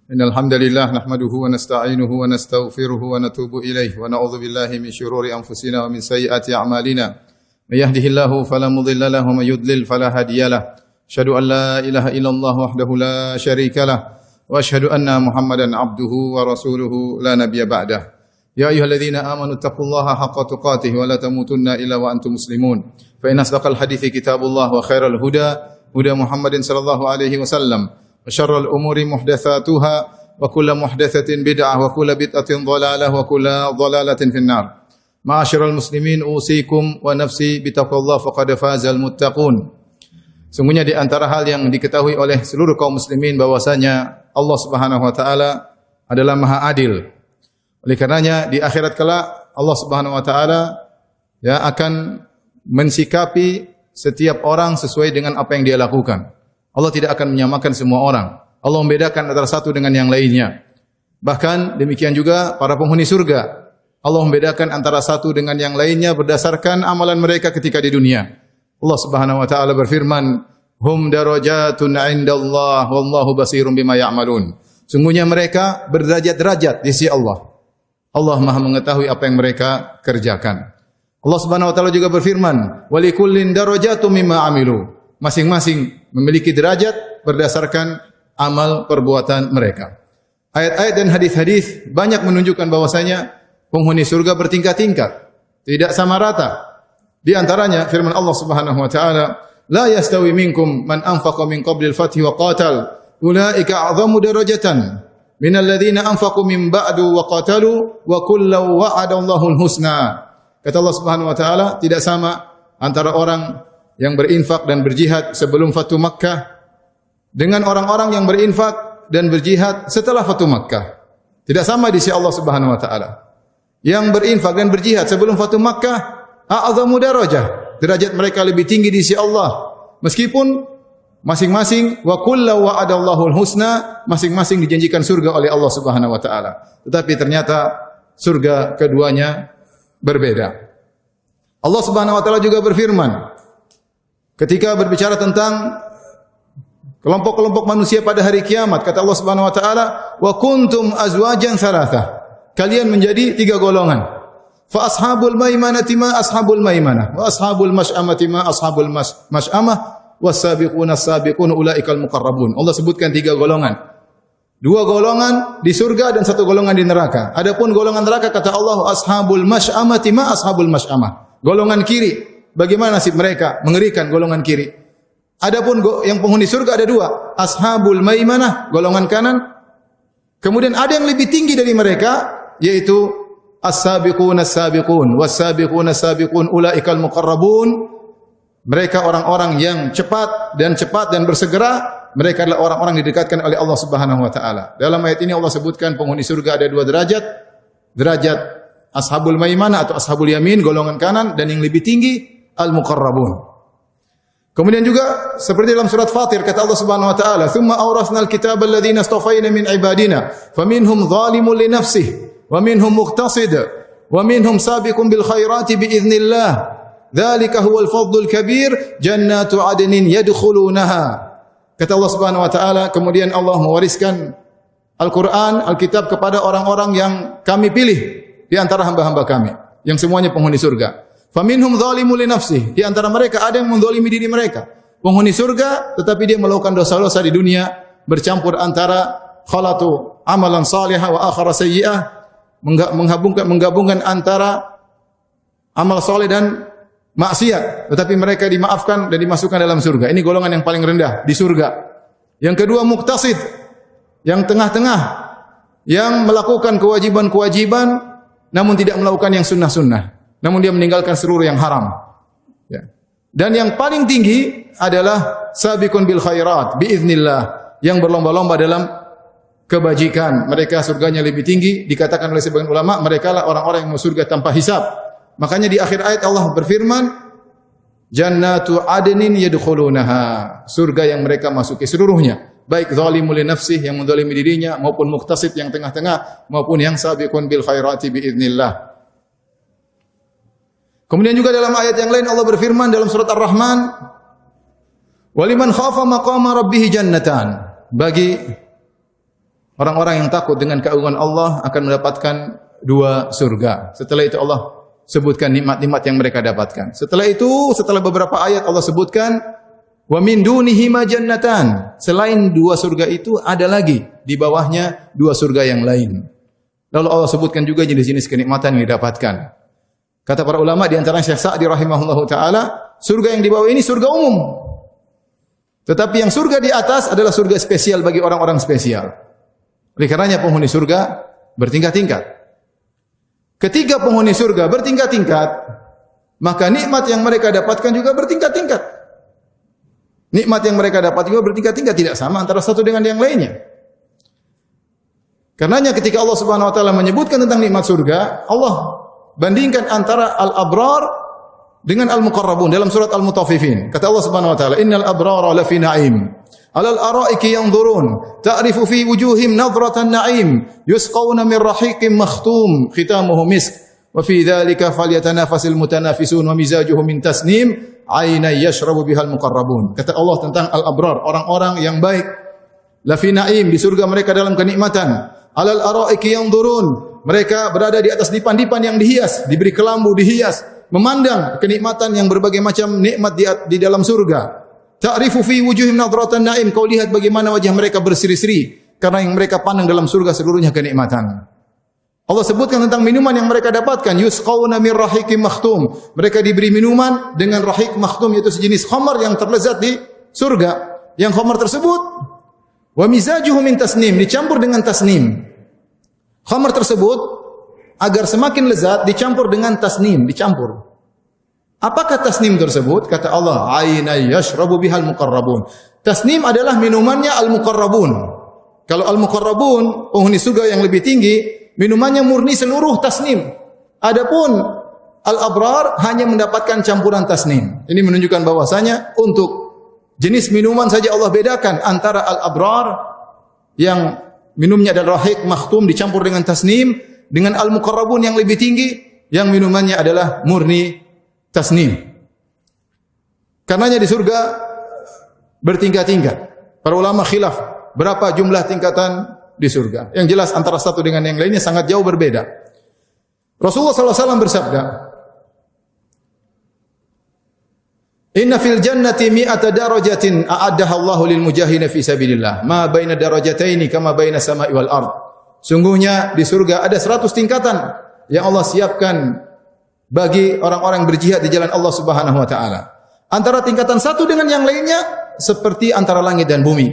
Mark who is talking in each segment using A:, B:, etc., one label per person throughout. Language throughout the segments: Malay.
A: Innal hamdalillah nahmaduhu wa nasta'inuhu wa nastaghfiruhu wa natubu ilayh wa na'udzu billahi min shururi anfusina wa min sayyiati a'malina. May yahdihillahu fala mudilla lahu wa may yudlil fala hadiyalah. Asyhadu an la ilaha illallah wahdahu la syarika lah wa asyhadu anna Muhammadan abduhu wa rasuluhu la nabiyya ba'dah. Ya ayyuhalladzina amanu taqullaha haqqa tuqatih wa la tamutunna illa wa antum muslimun. Fa inna asdaqal hadithi kitabullah wa khairal huda huda Muhammadin sallallahu alaihi wasallam. Wa syarrul umuri muhdatsatuha wa kullu muhdatsatin bid'ah wa kullu bid'atin dhalalah wa kullu dhalalatin finnar. Ma'asyiral muslimin usikum wa nafsi bitaqwallah faqad fazal muttaqun. Sungguhnya di antara hal yang diketahui oleh seluruh kaum muslimin bahwasanya Allah Subhanahu wa taala adalah Maha Adil. Oleh karenanya di akhirat kelak Allah Subhanahu wa taala akan mensikapi setiap orang sesuai dengan apa yang dia lakukan. Allah tidak akan menyamakan semua orang. Allah membedakan antara satu dengan yang lainnya. Bahkan demikian juga para penghuni surga. Allah membedakan antara satu dengan yang lainnya berdasarkan amalan mereka ketika di dunia. Allah Subhanahu wa taala berfirman, "Hum darajatun 'indallah wallahu basirun bima ya'malun." Sungguhnya mereka berderajat-derajat di sisi Allah. Allah Maha mengetahui apa yang mereka kerjakan. Allah Subhanahu wa taala juga berfirman, "Wa likullin darajatun mimma 'amilu." Masing-masing memiliki derajat berdasarkan amal perbuatan mereka. Ayat-ayat dan hadis-hadis banyak menunjukkan bahwasanya penghuni surga bertingkat-tingkat, tidak sama rata. Di antaranya firman Allah Subhanahu wa taala, "La yastawi minkum man anfaqa min qabli al-fathi wa qatal, ulaika a'zamu darajatan minal ladzina anfaqu min ba'du wa qatalu wa kullu wa'ada Allahul husna." Kata Allah Subhanahu wa taala, tidak sama antara orang yang berinfak dan berjihad sebelum Fatu Makkah dengan orang-orang yang berinfak dan berjihad setelah Fatu Makkah. Tidak sama di sisi Allah Subhanahu wa taala. Yang berinfak dan berjihad sebelum Fatu Makkah a'zamu darajah, derajat mereka lebih tinggi di sisi Allah. Meskipun masing-masing wa kullu wa'adallahul husna, masing-masing dijanjikan surga oleh Allah Subhanahu wa taala. Tetapi ternyata surga keduanya berbeda. Allah Subhanahu wa taala juga berfirman ketika berbicara tentang kelompok-kelompok manusia pada hari kiamat, kata Allah Subhanahu wa taala, "Wa kuntum azwajan tsalatsa." Kalian menjadi tiga golongan. Fa ashabul maimanati ma ashabul maimanah, wa ashabul masy'amati ma ashabul masy'amah, was-sabiquna as-sabiqun ulaikal muqarrabun. Allah sebutkan tiga golongan. Dua golongan di surga dan satu golongan di neraka. Adapun golongan neraka kata Allah ashabul masy'amati ma ashabul masy'amah. Golongan kiri. Bagaimana nasib mereka? Mengerikan golongan kiri. Adapun yang penghuni surga ada dua, ashabul maimanah, golongan kanan. Kemudian ada yang lebih tinggi dari mereka, yaitu as-sabiqun as-sabiqun, was-sabiqun as-sabiqun ulaikal muqarrabun. Mereka orang-orang yang cepat dan bersegera. Mereka adalah orang-orang didekatkan oleh Allah Subhanahu wa taala. Dalam ayat ini Allah sebutkan penghuni surga ada dua derajat. Derajat ashabul maimanah atau ashabul yamin, golongan kanan, dan yang lebih tinggi al-muqarrabun. Kemudian juga seperti dalam surat Fatir kata Allah Subhanahu wa taala, "Tsumma awrasnal kitaba alladziina istafayna min ibadina, faminhum zalimun li nafsihi, wa minhum muqtasid, wa minhum sabiqun bil khairati bi idznillah. Dzalika huwal fadlul kabir, jannatu 'adnin yadkhulunaha." Kata Allah Subhanahu wa taala, kemudian Allah mewariskan Al-Qur'an, Alkitab kepada orang-orang yang kami pilih di antara hamba-hamba kami, yang semuanya penghuni surga. Faminhum zalimun li nafsihi, di antara mereka ada yang menzalimi diri mereka. Penghuni surga tetapi dia melakukan dosa-dosa di dunia, bercampur antara khalatu amalan salihah wa akhara sayyi'ah, menggabungkan antara amal saleh dan maksiat, tetapi mereka dimaafkan dan dimasukkan dalam surga. Ini golongan yang paling rendah di surga. Yang kedua muqtasid, yang tengah-tengah, yang melakukan kewajiban-kewajiban namun tidak melakukan yang sunnah-sunnah. Namun dia meninggalkan seluruh yang haram. Ya. Dan yang paling tinggi adalah sabiqun bil khairat biiznillah, yang berlomba-lomba dalam kebajikan. Mereka surganya lebih tinggi, dikatakan oleh sebagian ulama mereka lah orang-orang yang mau surga tanpa hisab. Makanya di akhir ayat Allah berfirman, "Jannatu 'adnin yadkhulunaha." Surga yang mereka masuki seluruhnya, baik zalimul li nafsihi yang menzalimi dirinya, maupun muqtasid yang tengah-tengah, maupun yang sabiqun bil khairati biiznillah. Kemudian juga dalam ayat yang lain Allah berfirman dalam surat Ar-Rahman, "Waliman khafa maqama rabbih jannatan." Bagi Orang-orang yang takut dengan keagungan Allah akan mendapatkan 2 surga. Setelah itu Allah sebutkan nikmat-nikmat yang mereka dapatkan. Setelah itu, setelah beberapa ayat Allah sebutkan wa min dunihi ma jannatan. Selain 2 surga itu ada lagi di bawahnya 2 surga yang lain. Lalu Allah sebutkan juga jenis-jenis kenikmatan yang didapatkan. Kata para ulama di antara Syekh Sa'di rahimahullahu taala, surga yang di bawah ini surga umum. Tetapi yang surga di atas adalah surga spesial bagi orang-orang spesial. Oleh karenanya penghuni surga bertingkat-tingkat. Ketika penghuni surga bertingkat-tingkat, maka nikmat yang mereka dapatkan juga bertingkat-tingkat. Nikmat yang mereka dapat juga bertingkat-tingkat, tidak sama antara satu dengan yang lainnya. Karenanya ketika Allah Subhanahu wa taala menyebutkan tentang nikmat surga, Allah bandingkan antara al-abrar dengan al-muqarrabun dalam surat Al-Mutaffifin. Kata Allah Subhanahu wa taala, "Innal abrara lafi na'im, 'alal araiki yanzurun, ta'rifu fi wujuhim nadratan na'im, yusqawna min rahiqin makhtum, khitamuhu misk, wa fi dzalika falyatanafasil mutanafisun, wa mizajuhu min tasnim, 'aynan yashrabu bihal muqarrabun." Kata Allah tentang al-abrar, orang-orang yang baik, lafi na'im, di surga mereka dalam kenikmatan, 'alal araiki yanzurun, mereka berada di atas dipan-dipan yang dihias, diberi kelambu dihias, memandang kenikmatan yang berbagai macam nikmat di dalam surga. Ta'rifu fi wujuhim nadratan na'im, kau lihat bagaimana wajah mereka berseri-seri karena yang mereka pandang dalam surga seluruhnya kenikmatan. Allah sebutkan tentang minuman yang mereka dapatkan, yusqawna min rahiqin makhtum. Mereka diberi minuman dengan rahiq makhtum, yaitu sejenis khamar yang terlezat di surga. Yang khamar tersebut wa mizajuhu min tasnim, dicampur dengan tasnim. Khamar tersebut agar semakin lezat dicampur dengan tasnim, dicampur. Apakah tasnim tersebut? Kata Allah, "Aina yashrabu bihal muqarrabun." Tasnim adalah minumannya al-muqarrabun. Kalau al-muqarrabun, penghuni surga yang lebih tinggi, minumannya murni seluruh tasnim. Adapun al-abrar hanya mendapatkan campuran tasnim. Ini menunjukkan bahwasanya untuk jenis minuman saja Allah bedakan antara al-abrar yang minumnya adalah rahiq makhtum dicampur dengan tasnim, dengan al-muqarrabun yang lebih tinggi yang minumannya adalah murni tasnim. Karenanya di surga bertingkat-tingkat. Para ulama khilaf berapa jumlah tingkatan di surga. Yang jelas antara satu dengan yang lainnya sangat jauh berbeda. Rasulullah SAW bersabda, "Inna fil jannati mi'ata darajatin a'addaha Allahu lil mujahidin fi sabilillah, ma baina darajataini kama baina sama'i wal ard." Sungguhnya di surga ada 100 tingkatan yang Allah siapkan bagi orang-orang yang berjihad di jalan Allah Subhanahu wa taala. Antara tingkatan satu dengan yang lainnya seperti antara langit dan bumi.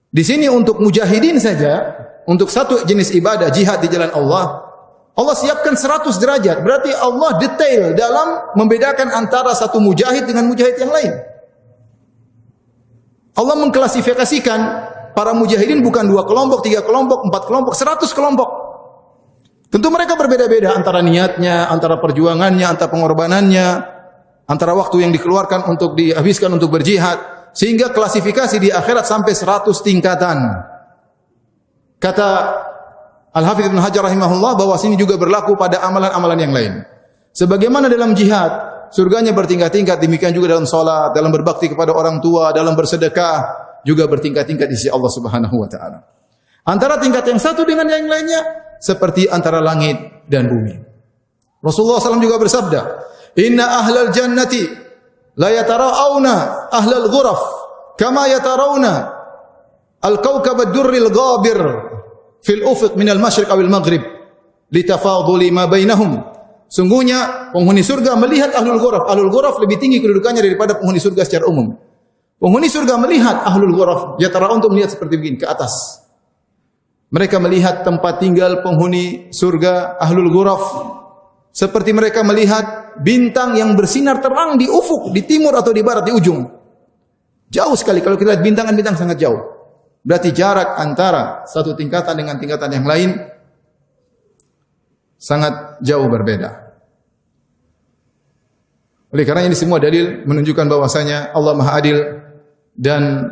A: Di sini untuk mujahidin saja, untuk satu jenis ibadah jihad di jalan Allah, Allah siapkan 100 derajat. Berarti Allah detail dalam membedakan antara satu mujahid dengan mujahid yang lain. Allah mengklasifikasikan para mujahidin bukan 2 kelompok, 3 kelompok, 4 kelompok, 100 kelompok. Tentu mereka berbeda-beda antara niatnya, antara perjuangannya, antara pengorbanannya, antara waktu yang dikeluarkan untuk dihabiskan untuk berjihad, sehingga klasifikasi di akhirat sampai 100 tingkatan. Kata Al-Hafidz Ibnu Hajar rahimahullah bahwa sini juga berlaku pada amalan-amalan yang lain. Sebagaimana dalam jihad, surganya bertingkat-tingkat, demikian juga dalam salat, dalam berbakti kepada orang tua, dalam bersedekah, juga bertingkat-tingkat di sisi Allah Subhanahu wa taala. Antara tingkat yang satu dengan yang lainnya seperti antara langit dan bumi. Rasulullah SAW juga bersabda, "Inna ahlal jannati la yatara'awna ahlal ghuraf kama yatarawna al-kawkab ad-durril ghabir fil ufuq min al-masyriq awil maghrib litafaduli ma bainahum." Sungguhnya penghuni surga melihat ahlul ghuraf. Ahlul ghuraf lebih tinggi kedudukannya daripada penghuni surga secara umum. Penghuni surga melihat ahlul ghuraf, yatara'un, untuk melihat seperti begini ke atas. Mereka melihat tempat tinggal penghuni surga ahlul ghuraf seperti mereka melihat bintang yang bersinar terang di ufuk, di timur atau di barat, di ujung. Jauh sekali kalau kita lihat bintang sangat jauh. Berarti jarak antara satu tingkatan dengan tingkatan yang lain sangat jauh berbeda. Oleh karena ini semua dalil menunjukkan bahwasanya Allah Maha Adil dan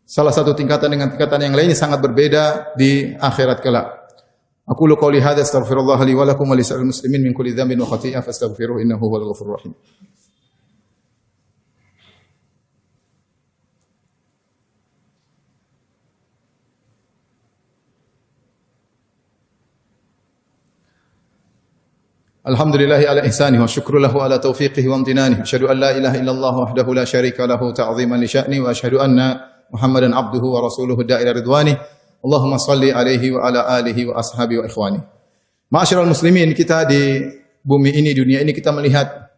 A: salah satu tingkatan dengan tingkatan yang lainnya sangat berbeda di akhirat kelak. Aqulu qouli hadza astaghfirullah li wa lakum wa lisa'il muslimin min kulli dhanbin wa khati'ah fastaghfiruhu innahu huwal ghafurur rahim. Alhamdulillahi ala ihsanihi wa syukru lahu ala taufiqihi wa amtinanihi. Asyhadu an la ilaha illallah wahdahu la syarika lahu ta'ziman li sya'ni wa asyhadu anna Muhammadan abduhu wa rasuluhu da'ila ridwani. Allahumma salli alaihi wa ala alihi wa ashabihi wa ikhwani. Ma'asyiral muslimin, kita di bumi ini, dunia ini kita melihat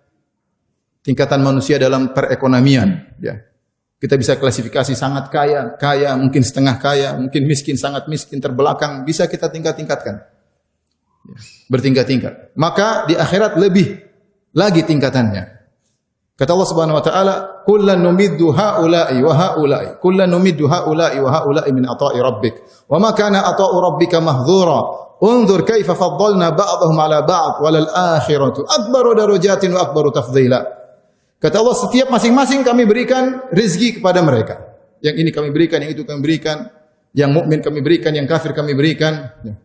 A: tingkatan manusia dalam perekonomian, ya. Kita bisa klasifikasi sangat kaya, kaya, mungkin setengah kaya, mungkin miskin, sangat miskin, terbelakang, bisa kita tingkat-tingkatkan. Ya, bertingkat-tingkat. Maka di akhirat lebih lagi tingkatannya. Kata Allah Subhanahu wa taala, "Kullan numiddu haula'i wa haula'i, kullan numiddu haula'i wa haula'i min ata'i rabbik, wa ma kana ata'u rabbika mahdzura. Unzur kaifa faddalna ba'dahum 'ala ba'd, walal akhiratu akbaru darajatin wa akbaru tafdhila." Kata Allah, setiap masing-masing kami berikan rezeki kepada mereka. Yang ini kami berikan, yang itu kami berikan, yang mukmin kami berikan, yang kafir kami berikan. Ya.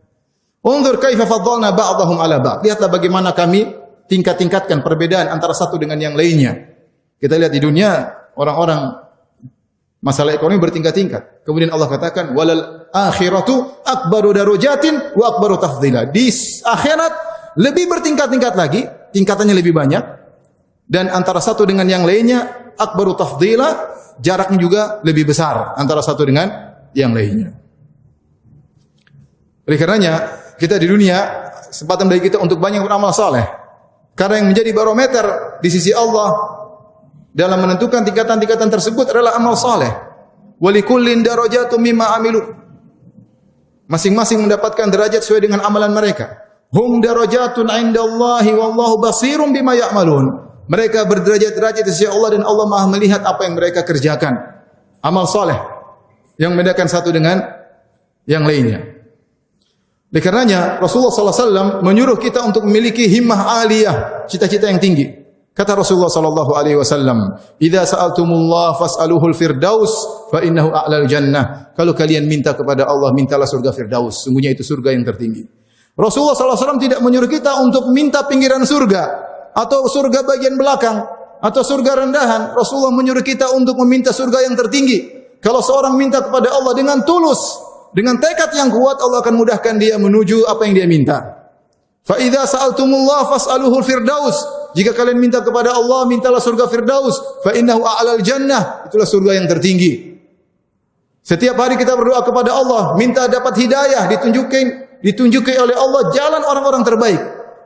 A: Unzur kaifa faddalna ba'dahum 'ala ba'd. Lihatlah bagaimana kami tingkat-tingkatkan perbedaan antara satu dengan yang lainnya. Kita lihat di dunia orang-orang masalah ekonomi bertingkat-tingkat. Kemudian Allah katakan walal akhiratu akbaru darajatin wa akbaru tafdhila. Di akhirat lebih bertingkat-tingkat lagi, tingkatannya lebih banyak, dan antara satu dengan yang lainnya akbaru tafdhila, jaraknya juga lebih besar antara satu dengan yang lainnya. Oleh karenanya kita di dunia kesempatan bagi kita untuk banyak beramal saleh. Karena yang menjadi barometer di sisi Allah dalam menentukan tingkatan-tingkatan tersebut adalah amal saleh. Walikullin darajatun mimma amilu. Masing-masing mendapatkan derajat sesuai dengan amalan mereka. Hum darajatun 'indallahi wallahu basirum bima ya'malun. Mereka berderajat-derajat di sisi Allah dan Allah Maha melihat apa yang mereka kerjakan. Amal saleh yang membedakan satu dengan yang lainnya. Oleh karenanya Rasulullah SAW menyuruh kita untuk memiliki himmah aliyah, cita-cita yang tinggi. Kata Rasulullah SAW, "Idza sa'altumullah fas'aluhul firdaus, fa innahu a'lal jannah." Kalau kalian minta kepada Allah, mintalah surga firdaus. Sungguhnya itu surga yang tertinggi. Rasulullah SAW tidak menyuruh kita untuk minta pinggiran surga atau surga bagian belakang atau surga rendahan. Rasulullah menyuruh kita untuk meminta surga yang tertinggi. Kalau seorang minta kepada Allah dengan tulus, dengan tekad yang kuat, Allah akan mudahkan dia menuju apa yang dia minta. Fa idza sa'altumullah fas'aluhul firdaus. Jika kalian minta kepada Allah, mintalah surga firdaus. Fa innahu a'lal jannah. Itulah surga yang tertinggi. Setiap hari kita berdoa kepada Allah, minta dapat hidayah, ditunjuki oleh Allah jalan orang-orang terbaik.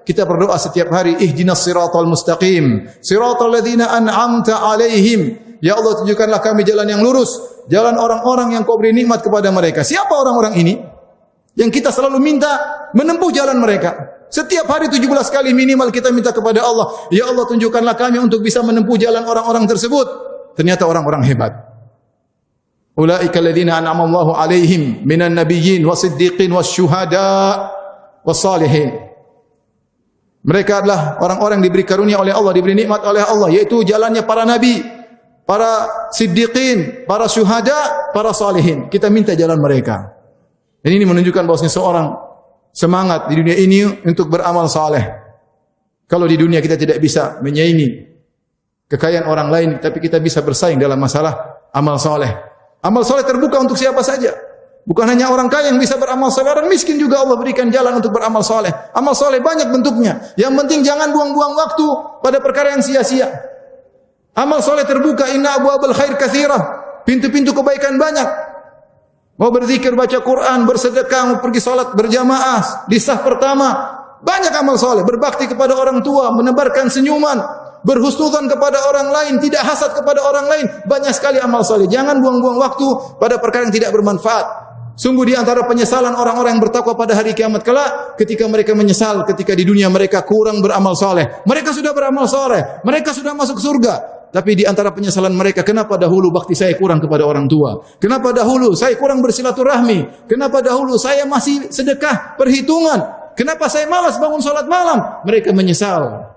A: Kita berdoa setiap hari, ihdinas siratal mustaqim, siratal ladzina an'amta alaihim. Ya Allah, tunjukkanlah kami jalan yang lurus, jalan orang-orang yang Kau beri nikmat kepada mereka. Siapa orang-orang ini? Yang kita selalu minta menempuh jalan mereka. Setiap hari 17 kali minimal kita minta kepada Allah, ya Allah, tunjukkanlah kami untuk bisa menempuh jalan orang-orang tersebut. Ternyata orang-orang hebat. Ulaika alladzina an'ama Allahu alaihim minan nabiyyin wasiddiqin wasyuhada wassalihin. Mereka adalah orang-orang yang diberi karunia oleh Allah, diberi nikmat oleh Allah, yaitu jalannya para nabi, para siddiqin, para syuhada, para salihin. Kita minta jalan mereka. Dan ini menunjukkan bahwasanya seorang semangat di dunia ini untuk beramal saleh. Kalau di dunia kita tidak bisa menyaingi kekayaan orang lain, tapi kita bisa bersaing dalam masalah amal saleh. Amal saleh terbuka untuk siapa saja. Bukan hanya orang kaya yang bisa beramal saleh, orang miskin juga Allah berikan jalan untuk beramal saleh. Amal saleh banyak bentuknya. Yang penting jangan buang-buang waktu pada perkara yang sia-sia. Amal soleh terbuka, inna abwabal khair katsirah. Pintu-pintu kebaikan banyak. Mau berzikir, baca Quran, bersedekah, mau pergi salat berjamaah di saf pertama, banyak amal soleh. Berbakti kepada orang tua, menebarkan senyuman, berhusnudzon kepada orang lain, tidak hasad kepada orang lain, banyak sekali amal soleh. Jangan buang-buang waktu pada perkara yang tidak bermanfaat. Sungguh di antara penyesalan orang-orang yang bertakwa pada hari kiamat kelak, ketika mereka menyesal ketika di dunia mereka kurang beramal soleh. Mereka sudah beramal soleh, mereka sudah masuk surga. Tapi di antara penyesalan mereka, kenapa dahulu bakti saya kurang kepada orang tua? Kenapa dahulu saya kurang bersilaturahmi? Kenapa dahulu saya masih sedekah perhitungan? Kenapa saya malas bangun salat malam? Mereka menyesal.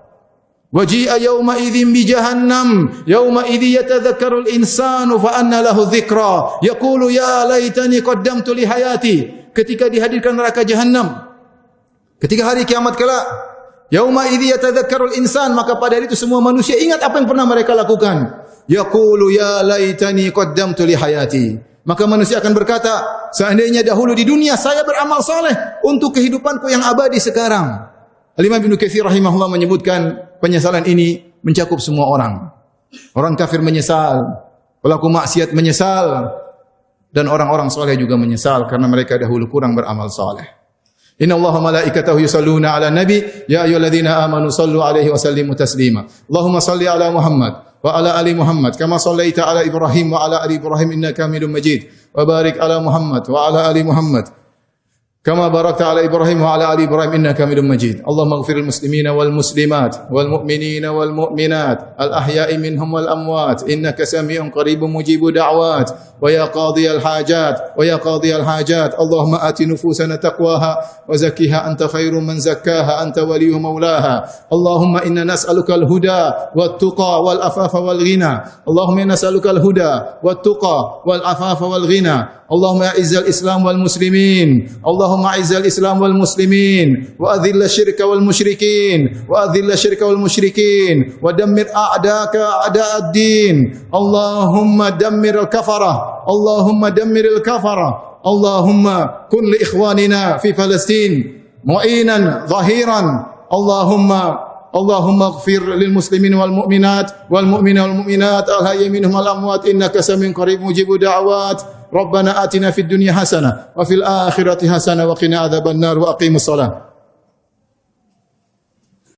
A: Waji'a yawma idzin bi jahannam, yawma idzi yatadzakkarul insanu fa anna lahu dzikra, yaqulu ya laitani qaddamtu li hayati. Ketika dihadirkan neraka jahannam, ketika hari kiamat kelak, yauma idzi yatadzakkarul insan, maka pada hari itu semua manusia ingat apa yang pernah mereka lakukan. Yaqulu ya laitani qaddamtu li hayati. Maka manusia akan berkata, seandainya dahulu di dunia saya beramal saleh untuk kehidupanku yang abadi sekarang. Al-Imam Ibnu Katsir rahimahullah menyebutkan penyesalan ini mencakup semua orang. Orang kafir menyesal, pelaku maksiat menyesal, dan orang-orang soleh juga menyesal karena mereka dahulu kurang beramal soleh. Inna Allaha malaikatahu yusalluna ala nabi ya ayyuhalladzina amanu sallu alaihi wa sallimu taslima. Allahumma salli ala Muhammad wa ala ali Muhammad kama sallaita ala Ibrahim wa ala ali Ibrahim innaka Hamidum Majid. Wa barik ala Muhammad wa ala ali Muhammad kama barakta ala Ibrahim wa ala ali Ibrahim innaka Hamidum Majid. Allahumma ighfir lil muslimina wal muslimat wal mu'minina wal mu'minat al ahya'i minhum wal amwat innaka sami'un qaribun mujibud da'wat wa ya qadhiyal hajat wa ya qadhiyal hajat. Allahumma ati nufusana taqwaha wa zakkiha anta khairu man zakkaha anta waliyyu maulaha. Allahumma inna nas'aluka al huda wat tuqa wal afafa wal ghina. Allahumma inna nas'aluka al huda wat tuqa wal afafa wal ghina. Allahumma a'izzal Islam wal muslimin. Allahumma a'izzal Islam wal muslimin wa adhilla syirka wal musyrikin wa adhilla syirka wal musyrikin wa dammir a'daka a'da'ad-din. Allahumma dammir al-kafara. Allahumma dammir al-kafara. Allahumma kun li ikhwanina fi Palestin mu'inan zahiran. Allahumma ighfir lil muslimin wal mu'minat wal mu'mina wal mu'minat al hayy minhum wal amwat innaka samiun qarib mujibud da'wat. Rabbana atina fid dunya hasanah wa fil akhirati hasanah wa qina adzabannar wa aqimus shalah.